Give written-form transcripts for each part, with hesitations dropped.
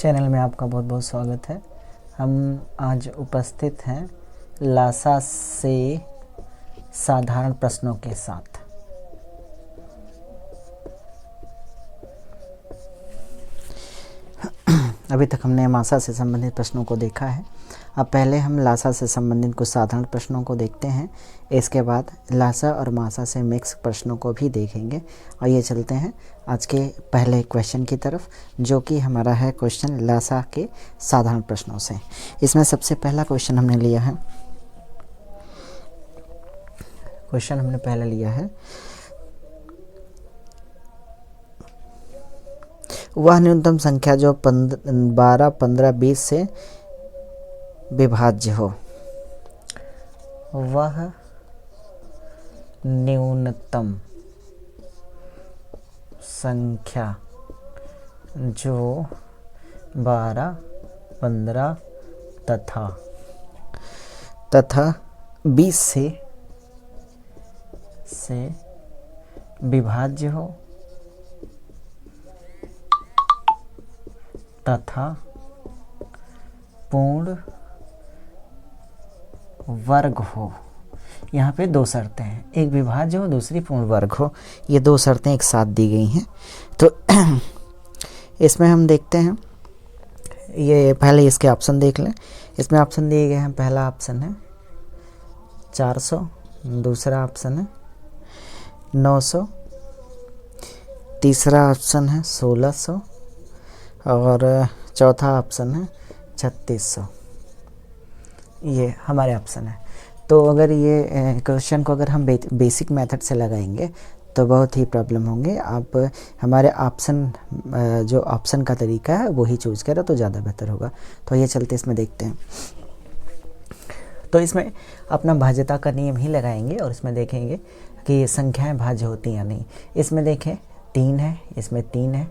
Channel में आपका बहुत बहुत स्वागत है। हम आज उपस्थित हैं लासा से साधारण प्रश्नों के साथ। अभी तक हमने मासा से संबंधित प्रश्नों को देखा है। अब पहले हम लासा से संबंधित कुछ साधारण प्रश्नों को देखते हैं। इसके बाद लासा और मासा से मिक्स प्रश्नों को भी देखेंगे। और ये चलते हैं आज के पहले क्वेश्चन की तरफ, जो कि हमारा है क्वेश्चन लासा के साधारण प्रश्नों से। इसमें सबसे पहला क्वेश्चन हमने लिया है, वह न्यूनतम संख्या जो 12, 15, 20 से विभाज्य हो। वह न्यूनतम संख्या जो 12, 15 तथा 20 से विभाज्य हो तथा पूर्ण वर्ग हो। यहाँ पे दो शर्तें हैं, एक विभाज्य हो, दूसरी पूर्ण वर्ग हो। ये दो शर्तें एक साथ दी गई हैं। तो इसमें हम देखते हैं, ये पहले इसके ऑप्शन देख लें। इसमें ऑप्शन दिए गए हैं। पहला ऑप्शन है 400, दूसरा ऑप्शन है 900, तीसरा ऑप्शन है 1600 और चौथा ऑप्शन है 3600। ये हमारे ऑप्शन है। तो अगर ये क्वेश्चन को अगर हम बेसिक मेथड से लगाएंगे तो बहुत ही प्रॉब्लम होंगे। आप हमारे ऑप्शन जो ऑप्शन का तरीका है वो ही चूज करें तो ज़्यादा बेहतर होगा। तो ये चलते इसमें देखते हैं। तो इसमें अपना भाज्यता का नियम ही लगाएंगे और इसमें देखेंगे कि संख्याएं भाज्य होती हैं या नहीं। इसमें देखें 3 है, इसमें 3 है,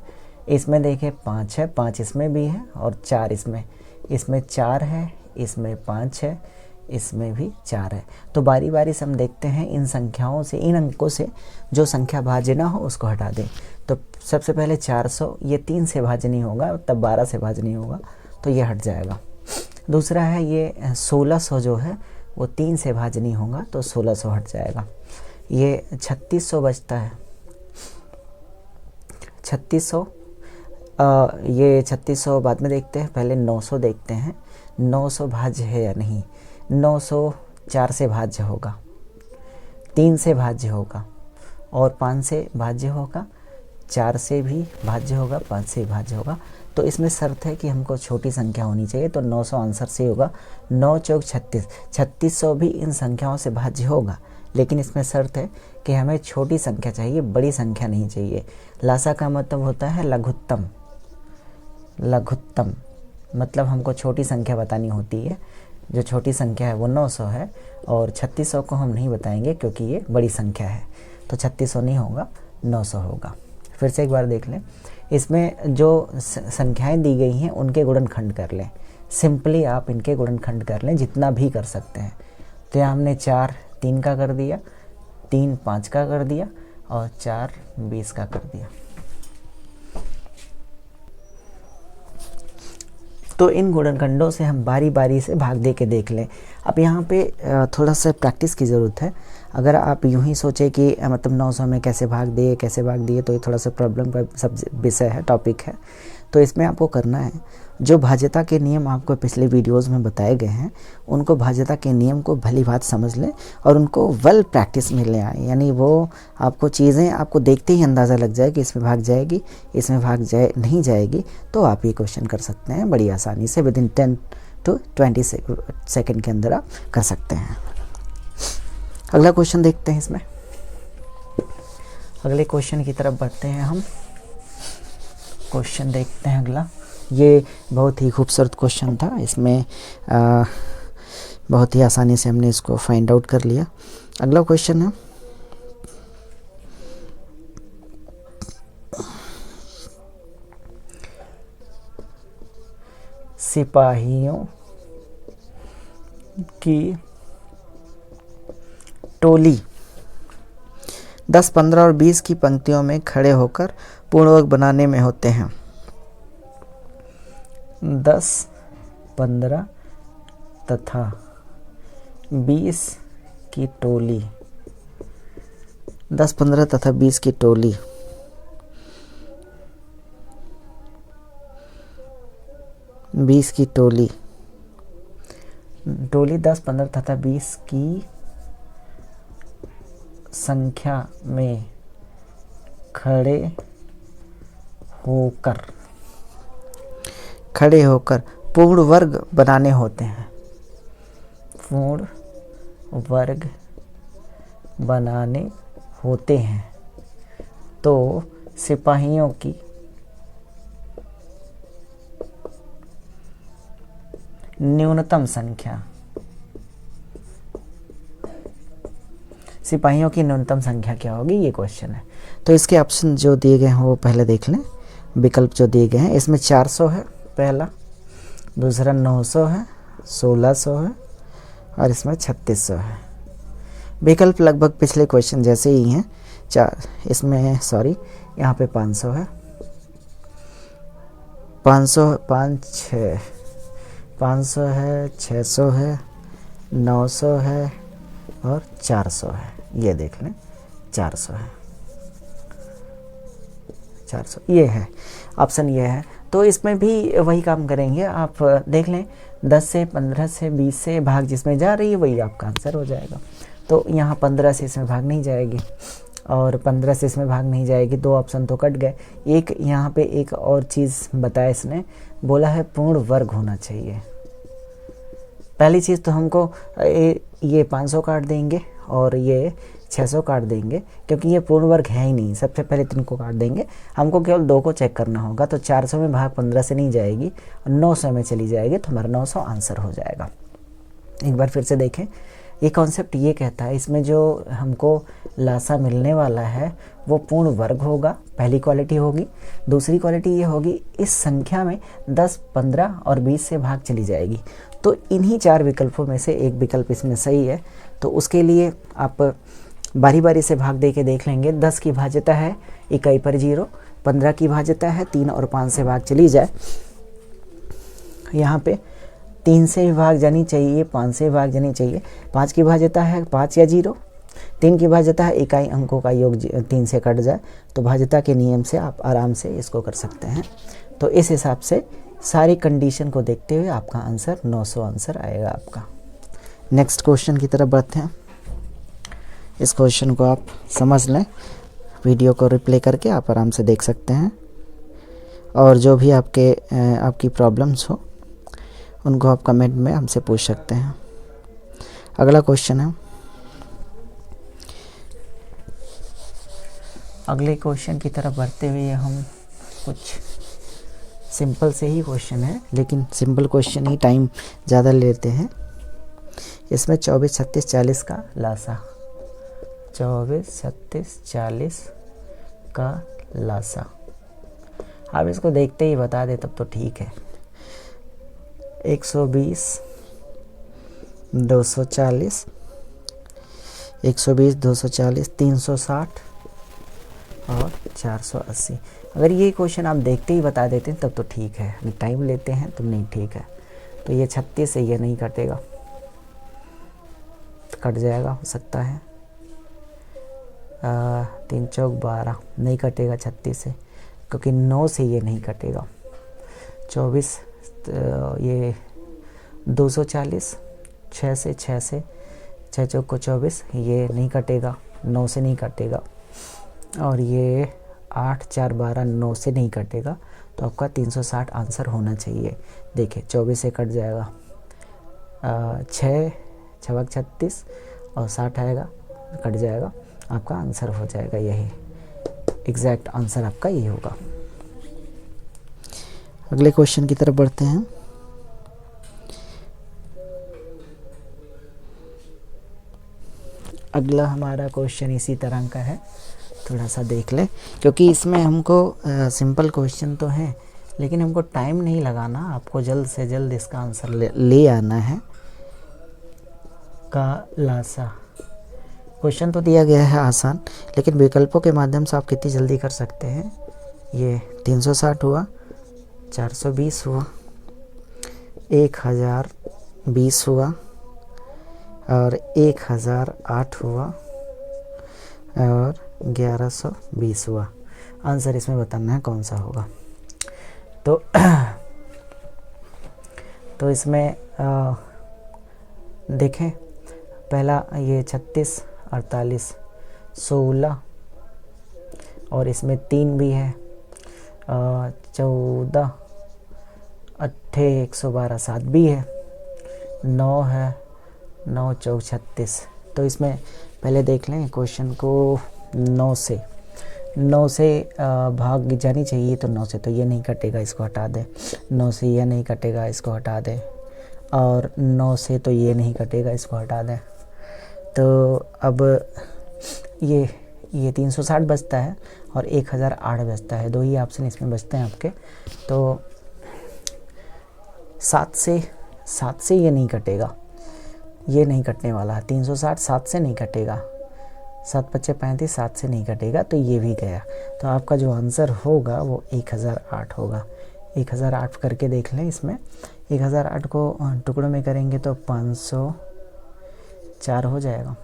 इसमें देखें 5 है, 5 इसमें भी है और 4 इसमें 4 है, इसमें 5 है, इसमें भी 4 है। तो बारी बारी से हम देखते हैं इन संख्याओं से, इन अंकों से जो संख्या भाज्य ना हो उसको हटा दें। तो सबसे पहले 400, ये 3 से भाज्य नहीं होगा, तब 12 से भाज्य नहीं होगा, तो ये हट जाएगा। दूसरा है ये 1600 जो है वो 3 से भाज्य नहीं होगा, तो 1600 हट जाएगा। ये 3600 बचता है, 3600 ये 3600 बाद में देखते हैं। पहले 900 देखते हैं, 900 भाज्य है या नहीं। 900 4 से भाज्य होगा, 3 से भाज्य होगा और 5 से भाज्य होगा, 4 से भी भाज्य होगा, 5 से भी भाज्य होगा। तो इसमें शर्त है कि हमको छोटी संख्या होनी चाहिए। तो 900 आंसर से होगा। 9 चौक 36, 3600 भी इन संख्याओं से भाज्य होगा, लेकिन इसमें शर्त है कि हमें छोटी संख्या चाहिए, बड़ी संख्या नहीं चाहिए। लासा का मतलब होता है लघुत्तम। लघुत्तम मतलब हमको छोटी संख्या बतानी होती है। जो छोटी संख्या है वो 900 है और 3600 को हम नहीं बताएंगे क्योंकि ये बड़ी संख्या है। तो 3600 नहीं होगा, 900 होगा। फिर से एक बार देख लें। इसमें जो संख्याएं दी गई हैं उनके गुणनखंड कर लें। सिंपली आप इनके गुणनखंड कर लें, जितना भी कर सकते हैं। तो यहाँ हमने 4 3 का कर दिया, 3 5 का कर दिया और 4 20 का कर दिया। तो इन गुणनखंडों से हम बारी बारी से भाग दे के देख लें। अब यहाँ पे थोड़ा सा प्रैक्टिस की ज़रूरत है। अगर आप यूं ही सोचें कि मतलब 900 में कैसे भाग दिए तो ये थोड़ा सा प्रॉब्लम का सब विषय है, टॉपिक है। तो इसमें आपको करना है, जो भाज्यता के नियम आपको पिछले वीडियोस में बताए गए हैं उनको भाज्यता के नियम को भली बात समझ लें और उनको वेल प्रैक्टिस में ले आए। यानी वो आपको चीज़ें आपको देखते ही अंदाज़ा लग जाए कि इसमें भाग जाएगी, इसमें नहीं जाएगी। तो आप ये क्वेश्चन कर सकते हैं बड़ी आसानी से। विदिन 10 to 20 सेकेंड के अंदर आप कर सकते हैं। अगला क्वेश्चन देखते हैं। इसमें अगले क्वेश्चन की तरफ बढ़ते हैं हम। क्वेश्चन देखते हैं अगला। ये बहुत ही खूबसूरत क्वेश्चन था। इसमें बहुत ही आसानी से हमने इसको फाइंड आउट कर लिया। अगला क्वेश्चन है सिपाहियों की टोली 10, 15 और 20 की पंक्तियों में खड़े होकर पूर्ण वर्ग बनाने में होते हैं। 10, 15 तथा 20 की टोली, 10, 15 तथा 20 की टोली 20 की टोली 10, 15 तथा 20 की संख्या में खड़े होकर पूर्ण वर्ग बनाने होते हैं। पूर्ण वर्ग बनाने होते हैं तो सिपाहियों की न्यूनतम संख्या, सिपाहियों की न्यूनतम संख्या क्या होगी, ये क्वेश्चन है। तो इसके ऑप्शन जो दिए गए हैं वो पहले देख लें। विकल्प जो दिए गए हैं इसमें 400 है पहला, दूसरा 900 है, 1600 है और इसमें 3600 है। विकल्प लगभग पिछले क्वेश्चन जैसे ही हैं। इसमें सॉरी यहाँ पे 500 है, 500 है, 600 है, 900 है और 400 है। ये देख लें 400 है, 400 ये है ऑप्शन, ये है। तो इसमें भी वही काम करेंगे, आप देख लें 10 से 15 से 20 से भाग जिसमें जा रही है वही आपका आंसर हो जाएगा। तो यहाँ 15 से इसमें भाग नहीं जाएगी और 15 से इसमें भाग नहीं जाएगी, 2 ऑप्शन तो कट गए। एक यहाँ पे एक और चीज़ बताया इसने, बोला है पूर्ण वर्ग होना चाहिए। पहली चीज़ तो हमको ये 500 काट देंगे और ये 600 काट देंगे क्योंकि ये पूर्ण वर्ग है ही नहीं। सबसे पहले 3 को काट देंगे, हमको केवल 2 को चेक करना होगा। तो 400 में भाग 15 से नहीं जाएगी, 900 में चली जाएगी, तो हमारा 900 आंसर हो जाएगा। एक बार फिर से देखें, ये कॉन्सेप्ट ये कहता है इसमें जो हमको लासा मिलने वाला है वो पूर्ण वर्ग होगा, पहली क्वालिटी होगी। दूसरी क्वालिटी ये होगी इस संख्या में 10, 15 और 20 से भाग चली जाएगी। तो इन्हीं 4 विकल्पों में से एक विकल्प इसमें सही है। तो उसके लिए आप बारी बारी से भाग दे के देख लेंगे। 10 की भाज्यता है इकाई पर 0, 15 की भाज्यता है 3 और 5 से भाग चली जाए। यहाँ पे 3 से भी भाग जानी चाहिए, 5 से भी भाग जानी चाहिए। 5 की भाज्यता है 5 या 0, 3 की भाज्यता है इकाई अंकों का योग 3 से कट जाए। तो भाज्यता के नियम से आप आराम से इसको कर सकते हैं। तो इस हिसाब से सारी कंडीशन को देखते हुए आपका आंसर 900 आंसर आएगा आपका। नेक्स्ट क्वेश्चन की तरफ बढ़ते हैं। इस क्वेश्चन को आप समझ लें, वीडियो को रिप्ले करके आप आराम से देख सकते हैं और जो भी आपकी प्रॉब्लम्स हो उनको आप कमेंट में हमसे पूछ सकते हैं। अगला क्वेश्चन है, अगले क्वेश्चन की तरफ बढ़ते हुए हम कुछ सिंपल से ही क्वेश्चन है, लेकिन सिंपल क्वेश्चन ही टाइम ज़्यादा लेते हैं। इसमें 24, 36, 40 का लासा, 24, 36, 40 का लासा। आप इसको देखते ही बता दे तब तो ठीक है। 120, 240, 120, 240, 360 और 480। अगर ये क्वेश्चन आप देखते ही बता देते हैं तब तो ठीक है, अगर टाइम लेते हैं तो नहीं ठीक है। तो ये 36 से ये नहीं कटेगा, कट जाएगा हो सकता है। 3 चौक 12 नहीं कटेगा 36 से, क्योंकि 9 से ये नहीं कटेगा। 24 ये 240, 6 से 6 चौक को 24, ये नहीं कटेगा, 9 से नहीं कटेगा। और ये 8, 4, 12 9 से नहीं कटेगा, तो आपका 360 आंसर होना चाहिए। देखिए 24 से कट जाएगा, 6 छवक 36 और 60 आएगा, कट जाएगा, आपका आंसर हो जाएगा। यही एग्जैक्ट आंसर आपका यही होगा। अगले क्वेश्चन की तरफ बढ़ते हैं। अगला हमारा क्वेश्चन इसी तरह का है, थोड़ा सा देख ले, क्योंकि इसमें हमको सिंपल क्वेश्चन तो है लेकिन हमको टाइम नहीं लगाना, आपको जल्द से जल्द इसका आंसर ले आना है। का लासा क्वेश्चन तो दिया गया है आसान, लेकिन विकल्पों के माध्यम से आप कितनी जल्दी कर सकते हैं। ये 360 हुआ, 420 हुआ, 1020 हुआ और 1008 हुआ और 1120 हुआ। आंसर इसमें बताना है कौन सा होगा। तो इसमें देखें, पहला ये 36, 48, 16 और इसमें 3 भी है, 14, 112, 7 भी है, 9 है, 9 चौक 36। तो इसमें पहले देख लें क्वेश्चन को। 9 से भाग जानी चाहिए, तो 9 से तो ये नहीं कटेगा, इसको हटा दे। 9 से ये नहीं कटेगा, इसको हटा दे। और 9 से तो ये नहीं कटेगा, इसको हटा दें। तो अब ये 360 बचता है और 1008 बचता है। 2 ही ऑप्शन इसमें बचते हैं आपके। तो 7 से ये नहीं कटेगा, ये नहीं कटने वाला है। 360 7 से नहीं कटेगा, 7 पच्चे 35, 7 से नहीं कटेगा, तो ये भी गया। तो आपका जो आंसर होगा वो 1008 होगा। 1008 करके देख लें। इसमें 1008 को टुकड़ों में करेंगे तो 504 हो जाएगा,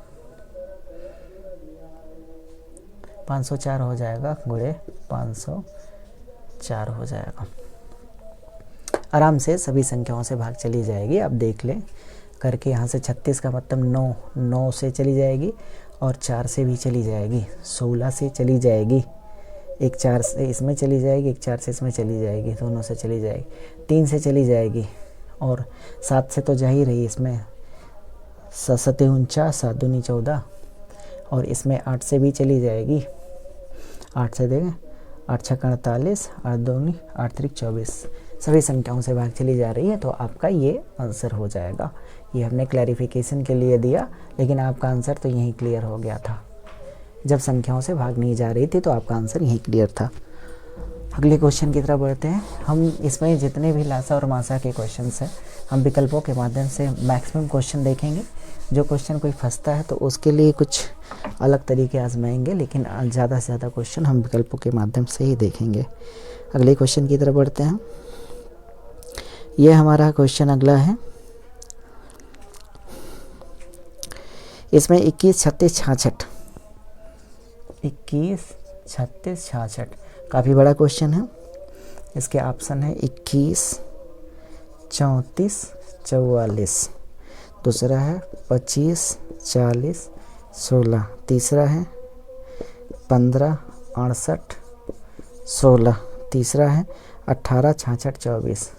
504 हो जाएगा, गुणे 504 हो जाएगा। आराम से सभी संख्याओं से भाग चली जाएगी। आप देख लें करके। यहाँ से 36 का मतलब 9 से चली जाएगी और 4 से भी चली जाएगी, 16 से चली जाएगी, एक 4 से इसमें चली जाएगी, एक 4 से इसमें चली जाएगी, दोनों से चली जाएगी, 3 से चली जाएगी और 7 से तो जा ही रही इसमें, 7 49, 7 दूनी 14 और इसमें 8 से भी चली जाएगी। 8 से देखें, 8 छक्का 48, 8 दूनी 8 त्रिक 24। सभी संख्याओं से भाग चली जा रही है, तो आपका ये आंसर हो जाएगा। ये हमने क्लैरिफिकेशन के लिए दिया, लेकिन आपका आंसर तो यहीं क्लियर हो गया था। जब संख्याओं से भाग नहीं जा रही थी तो आपका आंसर यहीं क्लियर था। अगले क्वेश्चन की तरफ बढ़ते हैं। हम इसमें जितने भी लासा और मासा के क्वेश्चंस हैं, हम विकल्पों के माध्यम से मैक्सिमम क्वेश्चन देखेंगे। जो क्वेश्चन कोई फंसता है तो उसके लिए कुछ अलग तरीके आजमाएंगे, लेकिन ज़्यादा से ज़्यादा क्वेश्चन हम विकल्पों के माध्यम से ही देखेंगे। अगले क्वेश्चन की तरफ बढ़ते हैं। ये हमारा क्वेश्चन अगला है। इसमें 21, 36, 66, 21, 36, 66 काफ़ी बड़ा क्वेश्चन है। इसके ऑप्शन है 21, 34, 44, दूसरा है 25, 40, 16, तीसरा है 15, 68, 16, तीसरा है 18, 66, 24,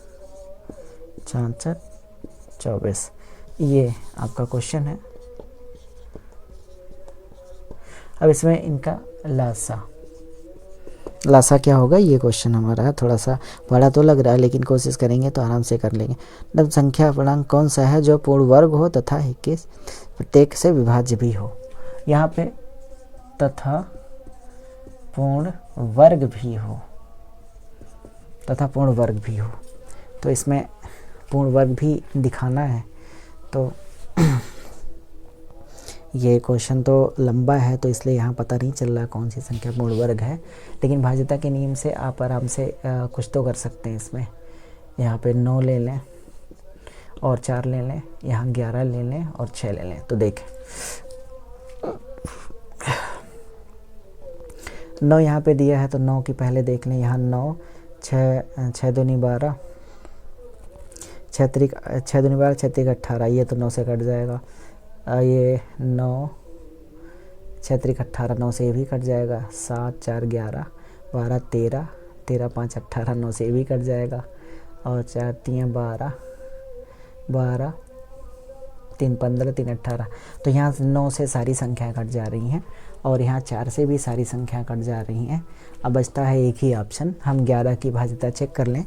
66, 24। ये आपका क्वेश्चन है। अब इसमें इनका लासा क्या होगा, ये क्वेश्चन हमारा है। थोड़ा सा बड़ा तो लग रहा है, लेकिन कोशिश करेंगे तो आराम से कर लेंगे। नव संख्या पूर्णांक कौन सा है जो पूर्ण वर्ग हो तथा प्रत्येक से विभाज्य भी हो। यहाँ पे तथा पूर्ण वर्ग भी हो, तथा पूर्ण वर्ग भी हो, तो इसमें पूर्ण वर्ग भी दिखाना है। तो ये क्वेश्चन तो लंबा है, तो इसलिए यहाँ पता नहीं चल रहा कौन सी संख्या पूर्ण वर्ग है, लेकिन भाज्यता के नियम से आप आराम से कुछ तो कर सकते हैं। इसमें यहाँ पे 9 ले लें और 4 ले लें, यहाँ 11 ले लें और 6 ले लें। तो देखें 9 यहाँ पे दिया है, तो 9 की पहले देख लें। यहाँ 9, 6 दूनी 12, 6 दूनी 12, 6 त्रिक 18, ये तो 9 से कट जाएगा। ये 9, 6 त्रिक 18, 9 से ये भी कट जाएगा। 7, 4, 11, 12, 13, 13, 5, 18, 9 से ये भी कट जाएगा। और 4, 3, 12, 12, 3, 15, 3, 18। तो यहाँ 9 से सारी संख्याएं कट जा रही हैं और यहाँ 4 से भी सारी संख्याएं कट जा रही हैं। अब बचता है एक ही ऑप्शन। हम 11 की भाज्यता चेक कर लें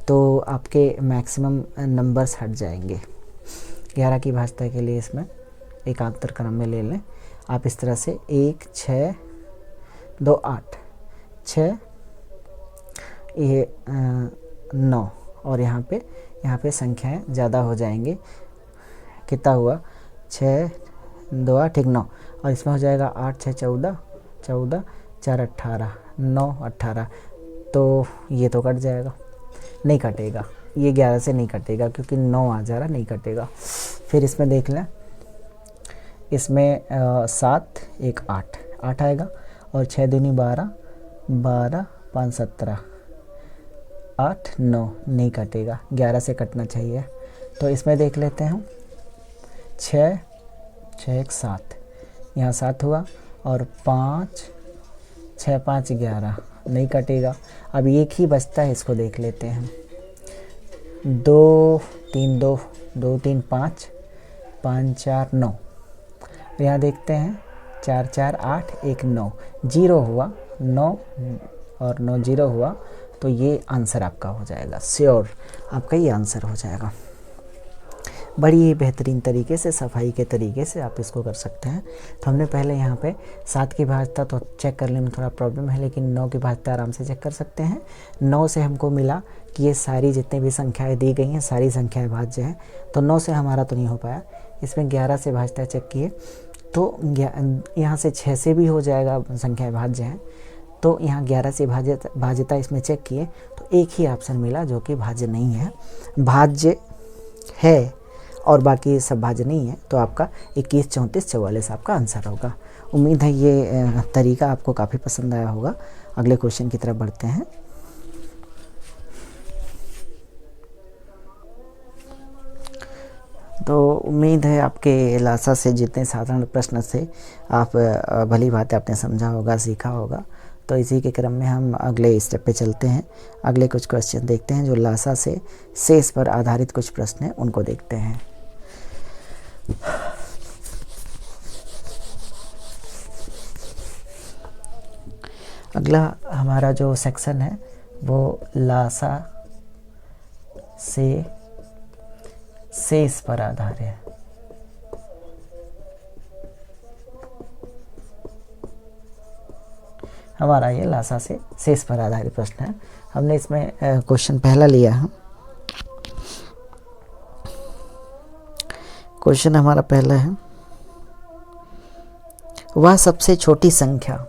तो आपके मैक्सिमम नंबर्स हट जाएंगे। 11 की भाज्यता के लिए इसमें एकांतर क्रम में ले लें आप। इस तरह से 1, 6, 2, 8, 6, ये 9 और यहाँ पे संख्याएं ज़्यादा हो जाएंगे। कितना हुआ, 6, 2, 8, ठीक 9, और इसमें हो जाएगा 8, 6, 14, 14, 4, 18, 9, 18। तो ये तो कट जाएगा, नहीं कटेगा। ये 11 से नहीं कटेगा क्योंकि 9 आ जा रहा, नहीं कटेगा। फिर इसमें देख लें, इसमें 7 1 8 8 आएगा और 6 दूनी 12 12 5 17 8 9 नहीं कटेगा, 11 से कटना चाहिए। तो इसमें देख लेते हैं 6 6 1 7, यहाँ 7 हुआ और 5 6 5 11 नहीं कटेगा। अब एक ही बचता है, इसको देख लेते हैं। 2 3 2 2 3 5 5 4 9, यहाँ देखते हैं 4 4 8 1 9 0 हुआ, 9 और 9 0 हुआ, तो ये आंसर आपका हो जाएगा। श्योर आपका ये आंसर हो जाएगा। बड़ी ही बेहतरीन तरीके से, सफाई के तरीके से आप इसको कर सकते हैं। तो हमने पहले यहाँ पे 7 की भाज्यता तो चेक करने में थोड़ा प्रॉब्लम है, लेकिन 9 की भाज्यता आराम से चेक कर सकते हैं। 9 से हमको मिला कि ये सारी जितनी भी संख्याएं दी गई हैं सारी संख्याएं भाज्य हैं, तो 9 से हमारा तो नहीं हो पाया। इसमें 11 से भाज्यता चेक किए तो यहाँ से 6 से भी हो जाएगा, संख्याएँ भाज्य हैं। तो यहाँ 11 से भाज्यता इसमें चेक किए तो एक ही ऑप्शन मिला जो कि भाज्य नहीं है, भाज्य है और बाकी सब भाज्य नहीं है। तो आपका 21 34 44 आपका आंसर होगा। उम्मीद है ये तरीका आपको काफ़ी पसंद आया होगा। अगले क्वेश्चन की तरफ बढ़ते हैं। तो उम्मीद है आपके लासा से जितने साधारण प्रश्न से आप भली बात आपने समझा होगा, सीखा होगा। तो इसी के क्रम में हम अगले स्टेप पे चलते हैं। अगले कुछ क्वेश्चन देखते हैं जो लासा से शेष पर आधारित कुछ प्रश्न हैं, उनको देखते हैं। अगला हमारा जो सेक्शन है वो लासा से शेष पर आधारित है। हमारा ये लासा से शेष पर आधारित प्रश्न है। हमने इसमें क्वेश्चन पहला लिया है। क्वेश्चन हमारा पहला है, वह सबसे छोटी संख्या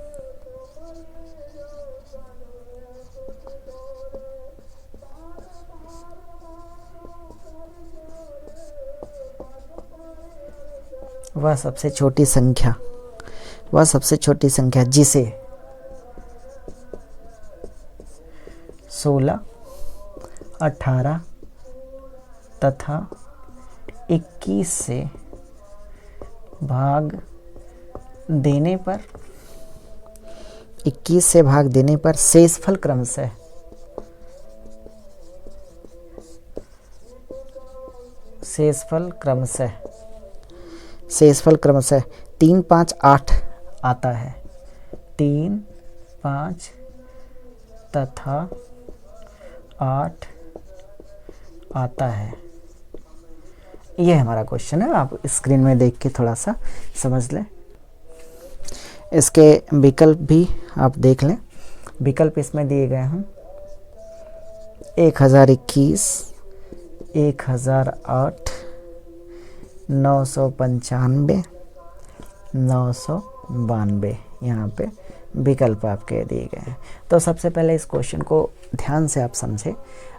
वह सबसे छोटी संख्या जिसे 16 18 तथा 21 से भाग देने पर 21 से भाग देने पर शेषफल क्रमशः शेषफल क्रमशः 3 5 8 आता है, 3 5 तथा 8 आता है। ये हमारा क्वेश्चन है। आप स्क्रीन में देख के थोड़ा सा समझ लें। इसके विकल्प भी आप देख लें। विकल्प इसमें दिए गए हैं 1021, 1008, 995, 992, यहाँ पे विकल्प आपके दिए गए हैं। तो सबसे पहले इस क्वेश्चन को ध्यान से आप समझें।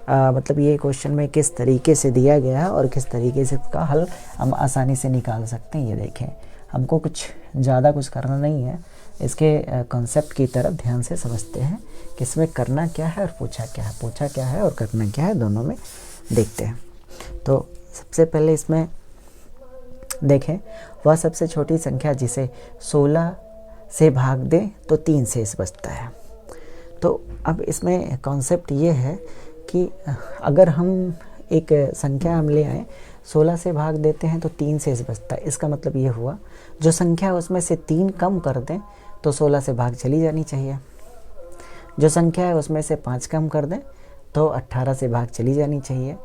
मतलब ये क्वेश्चन में किस तरीके से दिया गया है और किस तरीके से इसका हल हम आसानी से निकाल सकते हैं। ये देखें, हमको कुछ ज़्यादा कुछ करना नहीं है। इसके कॉन्सेप्ट की तरफ ध्यान से समझते हैं कि इसमें करना क्या है और पूछा क्या है और करना क्या है, दोनों में देखते हैं। तो सबसे पहले इसमें देखें, वह सबसे छोटी संख्या जिसे 16 से भाग दें तो 3 शेष बचता है। तो अब इसमें कॉन्सेप्ट ये है कि अगर हम एक संख्या हम ले आए, 16 से भाग देते हैं तो 3 शेष बचता है। इसका मतलब ये हुआ जो संख्या उसमें से 3 कम कर दें तो 16 से भाग चली जानी चाहिए। जो संख्या है उसमें से 5 कम कर दें तो 18 से भाग चली जानी चाहिए।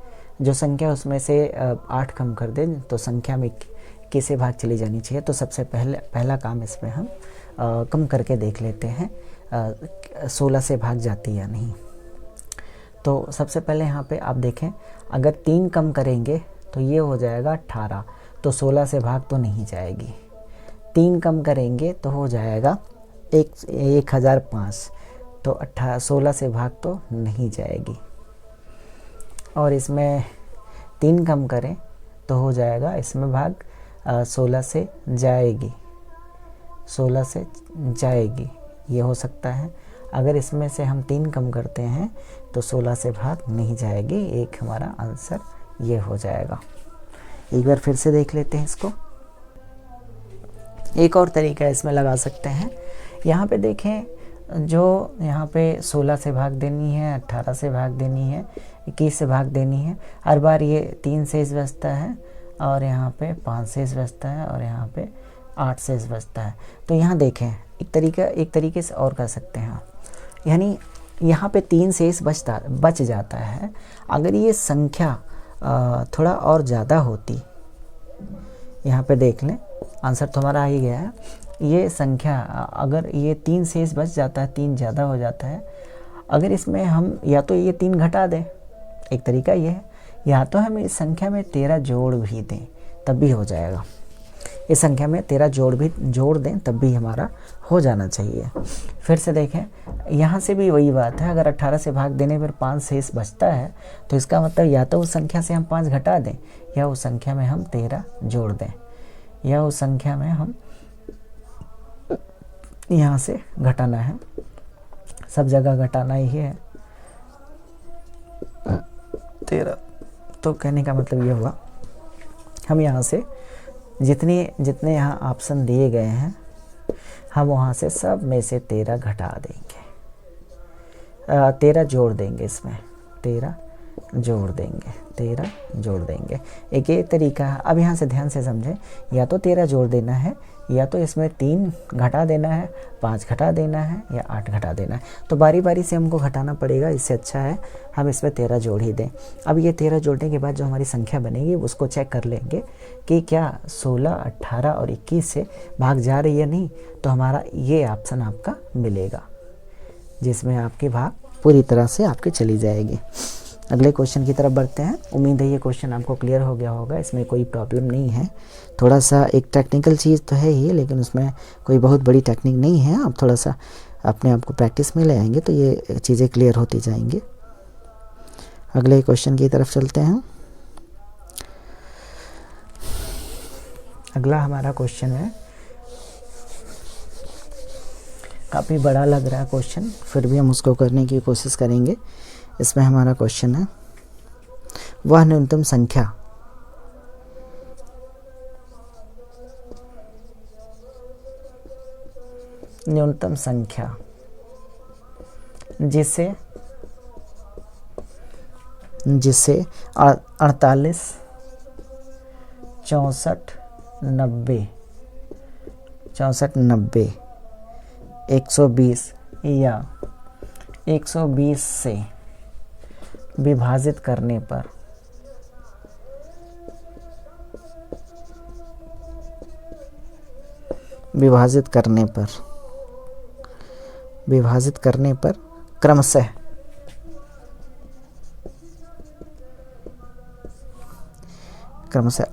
जो संख्या उसमें से 8 कम कर दें तो संख्या में किसे भाग चली जानी चाहिए। तो सबसे पहला काम इसमें हम कम करके देख लेते हैं 16 से भाग जाती या नहीं। तो सबसे पहले यहाँ पे आप देखें, अगर 3 कम करेंगे तो ये हो जाएगा 18, तो 16 से भाग तो नहीं जाएगी। 3 कम करेंगे तो हो जाएगा 1005, तो 16 से भाग तो नहीं जाएगी। और इसमें 3 कम करें तो हो जाएगा, इसमें भाग 16 से जाएगी, 16 से जाएगी, ये हो सकता है। अगर इसमें से हम 3 कम करते हैं तो 16 से भाग नहीं जाएगी, एक हमारा आंसर ये हो जाएगा। एक बार फिर से देख लेते हैं इसको। एक और तरीका इसमें लगा सकते हैं। यहाँ पे देखें, जो यहाँ पे 16 से भाग देनी है, 18 से भाग देनी है, 21 से भाग देनी है, हर बार ये 3 शेष बचता है और यहाँ पे 5 शेष बचता है और यहाँ पे 8 शेष बचता है। तो यहाँ देखें, एक तरीके से और कर सकते हैं आप, यानी यहाँ पे 3 शेष बच जाता है। अगर ये संख्या थोड़ा और ज़्यादा होती, यहाँ पे देख लें, आंसर तो हमारा आ ही गया है। ये संख्या अगर ये 3 शेष बच जाता है, 3 ज़्यादा हो जाता है, अगर इसमें हम या तो ये 3 घटा दें, एक तरीका ये है, या तो हम इस संख्या में 13 जोड़ भी दें तब भी हो जाएगा। इस संख्या में 13 जोड़ दें तब भी हमारा हो जाना चाहिए। फिर से देखें, यहाँ से भी वही बात है, अगर 18 से भाग देने पर 5 शेष बचता है तो इसका मतलब या तो उस संख्या से हम 5 घटा दें या उस संख्या में हम 13 जोड़ दें, या उस संख्या में हम यहाँ से घटाना है, सब जगह घटाना ही है 13। तो कहने का मतलब ये हुआ, हम यहाँ से जितने यहाँ ऑप्शन दिए गए हैं, हम वहाँ से सब में से 13 घटा देंगे, 13 जोड़ देंगे, इसमें 13 जोड़ देंगे, 13 जोड़ देंगे। एक ये तरीका है। अब यहाँ से ध्यान से समझें, या तो 13 जोड़ देना है, या तो इसमें 3 घटा देना है, 5 घटा देना है या 8 घटा देना है। तो बारी बारी से हमको घटाना पड़ेगा, इससे अच्छा है हम इसमें 13 जोड़ ही दें। अब ये 13 जोड़ने के बाद जो हमारी संख्या बनेगी उसको चेक कर लेंगे कि क्या 16, 18 और 21 से भाग जा रही है, नहीं तो हमारा ये ऑप्शन आपका मिलेगा जिसमें आपकी भाग पूरी तरह से आपकी चली जाएगी। अगले क्वेश्चन की तरफ बढ़ते हैं। उम्मीद है ये क्वेश्चन आपको क्लियर हो गया होगा, इसमें कोई प्रॉब्लम नहीं है। थोड़ा सा एक टेक्निकल चीज़ तो है ही, लेकिन उसमें कोई बहुत बड़ी टेक्निक नहीं है। आप थोड़ा सा अपने आप को प्रैक्टिस में ले आएंगे तो ये चीज़ें क्लियर होती जाएंगी। अगले क्वेश्चन की तरफ चलते हैं। अगला हमारा क्वेश्चन है, काफ़ी बड़ा लग रहा है क्वेश्चन, फिर भी हम उसको करने की कोशिश करेंगे। इसमें हमारा क्वेश्चन है, वह न्यूनतम संख्या जिसे 48, 64, 90, 120 या 120 से विभाजित करने पर क्रमशः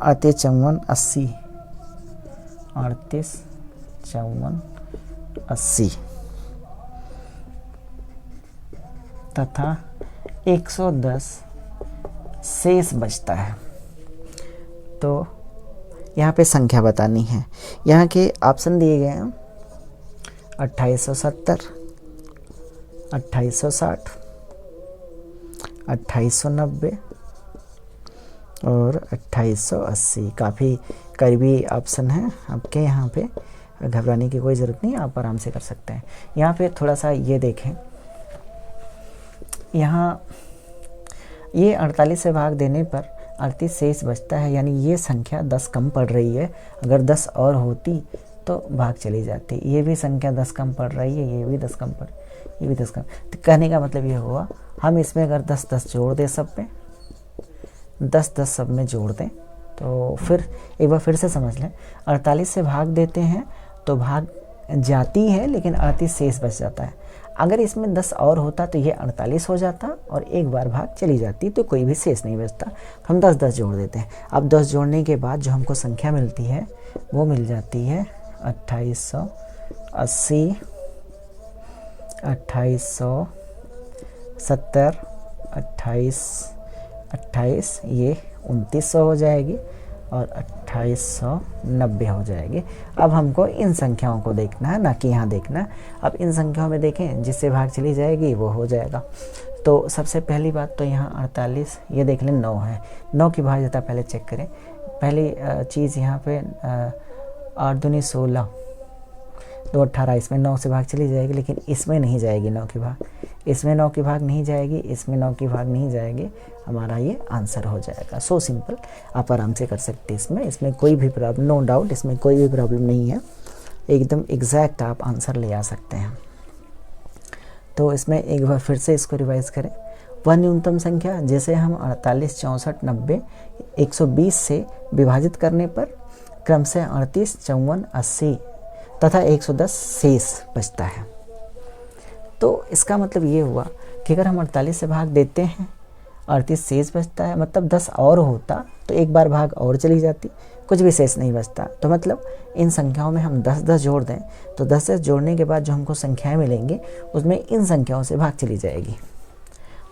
38, 54, 80 तथा 110 शेष बचता है। तो यहाँ पे संख्या बतानी है। यहाँ के ऑप्शन दिए गए हैं 2870, 2860, 2890 और 2880। काफ़ी करीबी ऑप्शन है आपके, यहाँ पे घबराने की कोई ज़रूरत नहीं, आप आराम से कर सकते हैं। यहाँ पे थोड़ा सा ये देखें, यहाँ ये 48 से भाग देने पर 38 शेष बचता है, यानी ये संख्या 10 कम पड़ रही है। अगर 10 और होती तो भाग चली जाती। ये भी संख्या 10 कम पड़ रही है, ये भी 10 कम पड़, ये भी 10 कम। तो कहने का मतलब ये हुआ, हम इसमें अगर 10-10 जोड़ दें, सब में 10-10 सब में जोड़ दें, तो फिर एक बार फिर से समझ लें, 48 से भाग देते हैं तो भाग जाती है, लेकिन 38 शेष बच जाता है। अगर इसमें 10 और होता तो ये 48 हो जाता और एक बार भाग चली जाती, तो कोई भी शेष नहीं बचता। हम 10-10 जोड़ देते हैं। अब 10 जोड़ने के बाद जो हमको संख्या मिलती है वो मिल जाती है 2880, 2870, 2890 28 ये 2900 हो जाएगी और 2890 हो जाएगी। अब हमको इन संख्याओं को देखना है, ना कि यहाँ देखना है। अब इन संख्याओं में देखें, जिससे भाग चली जाएगी वो हो जाएगा। तो सबसे पहली बात तो यहाँ 48, ये देख लें 9 है, 9 की भाज्यता पहले चेक करें। पहली चीज़ यहाँ पे 8 दूनी 16, 2 18, इसमें 9 से भाग चली जाएगी, लेकिन इसमें नहीं जाएगी 9 की भाग, इसमें 9 की भाग नहीं जाएगी, इसमें 9 की भाग नहीं जाएगी, हमारा ये आंसर हो जाएगा। सो सिंपल, आप आराम से कर सकते हैं। इसमें कोई भी प्रॉब्लम, नो डाउट, इसमें कोई भी प्रॉब्लम नहीं है, एकदम एग्जैक्ट आप आंसर ले आ सकते हैं। तो इसमें एक बार फिर से इसको रिवाइज करें। वह न्यूनतम संख्या जिसे हम 48, 64, 90, 120 से विभाजित करने पर क्रम से 38, 54, 80 तथा 110 शेष बचता है। तो इसका मतलब ये हुआ कि अगर हम 48 से भाग देते हैं, 38 शेष बचता है, मतलब 10 और होता तो एक बार भाग और चली जाती, कुछ भी शेष नहीं बचता। तो मतलब इन संख्याओं में हम 10-10 जोड़ दें तो 10-10 जोड़ने के बाद जो हमको संख्याएं मिलेंगी उसमें इन संख्याओं से भाग चली जाएगी।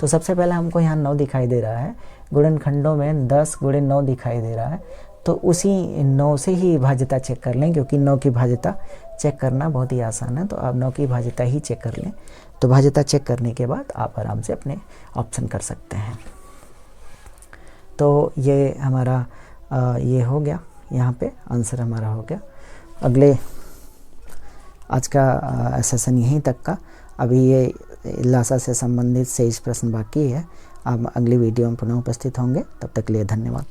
तो सबसे पहले हमको यहाँ 9 दिखाई दे रहा है, गुणनखंडों में 10 × 9 दिखाई दे रहा है, तो उसी 9 से ही भाज्यता चेक कर लें, क्योंकि 9 की भाज्यता चेक करना बहुत ही आसान है। तो आप 9 की भाज्यता ही चेक कर लें। तो भाज्यता चेक करने के बाद आप आराम से अपने ऑप्शन कर सकते हैं। तो ये हमारा ये हो गया, यहाँ पे आंसर हमारा हो गया। अगले आज का सेशन यहीं तक का। अभी ये लासा से संबंधित शेष प्रश्न बाकी है। आप अगली वीडियो में पुनः उपस्थित होंगे। तब तक के लिए धन्यवाद।